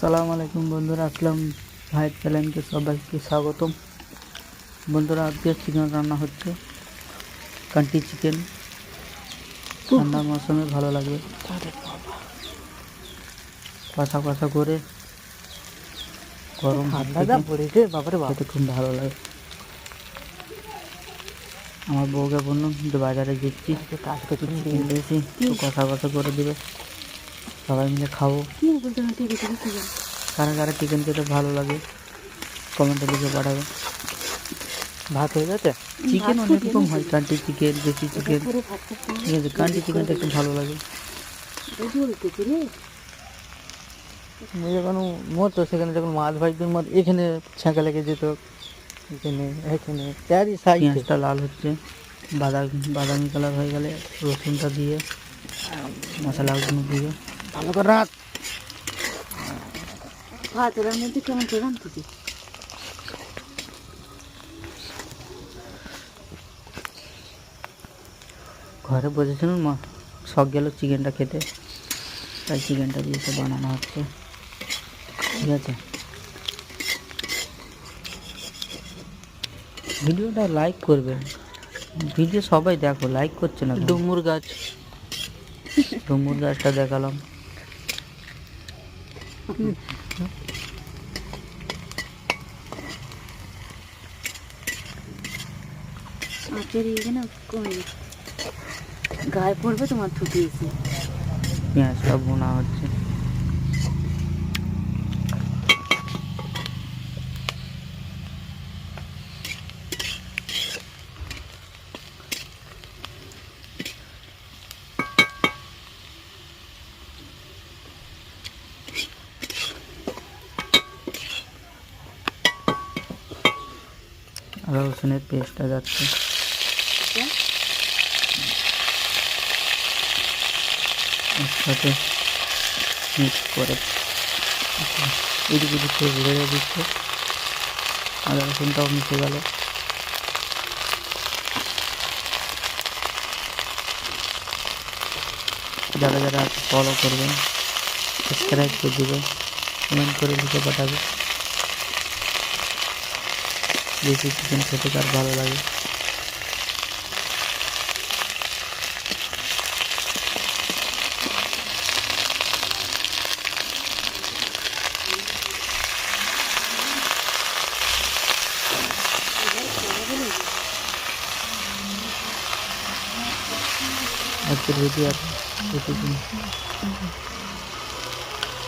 আসসালামু আলাইকুম বন্ধুরা, আসলাম ভাইয়ের চ্যানেলকে সবাইকে স্বাগতম। বন্ধুরা, আজকে চিকেন রান্না হচ্ছে, কান্টি চিকেন। ঠান্ডার মৌসুমে ভালো লাগবে, কষা কষা করে গরম খেতে খুব ভালো লাগে। আমার বউকে বললাম যে বাজারে দিচ্ছি, এসে কষা কষা করে দিবে, সবাই মিলে খাবো। কারা কারা চিকেন খেতে ভালো লাগে কমেন্টে লিখে পাঠাবে। ভাত হয়ে গেছে। চিকেন অনেক রকম হয়, কান্টি চিকেন, দেশি চিকেন, ঠিক আছে। কান্টি চিকেনটা একটু ভালো লাগে। যখন মরতো সেখানে যখন মাছ ভাজতেন মত এখানে ছ্যাঁকা লেগে যেত, এখানে এখানে চারি সাইডে। পেঁয়াজটা লাল হচ্ছে, বাদামি কালার হয়ে গেলে রসুনটা দিয়ে মশলাগুলো দিয়ে ভালো করে রাত ভাতের মধ্যে কেমন করে রাঁধতেছি। ঘরে বসেছিলাম, মা শখ গেল চিকেনটা খেতে, তাই চিকেনটা দিয়ে তো বানানো হচ্ছে, ঠিক আছে। ভিডিওটা লাইক করবে, ভিডিও সবাই দেখো, লাইক করছে না। ডুমুর গাছ, ডুমুর গাছটা দেখালাম। আঁচের এখানে কমে গায়ে পড়বে তোমার থুকিয়েছি। পেঁয়াজটা বোনা হচ্ছে, রসুনের পেস্টটা যাচ্ছে, একসাথে মিক্স করে এদিক ওদিক করে ঘুরে দিচ্ছে। আদা রসুনটাও মিশে গেল। যারা যারা ফলো করবেন, সাবস্ক্রাইব করে দেবে, কমেন্ট করে লিখে পাঠাবে। দেশি চিকেন খেতে কার ভালো লাগে। আজকের ভিডিও আর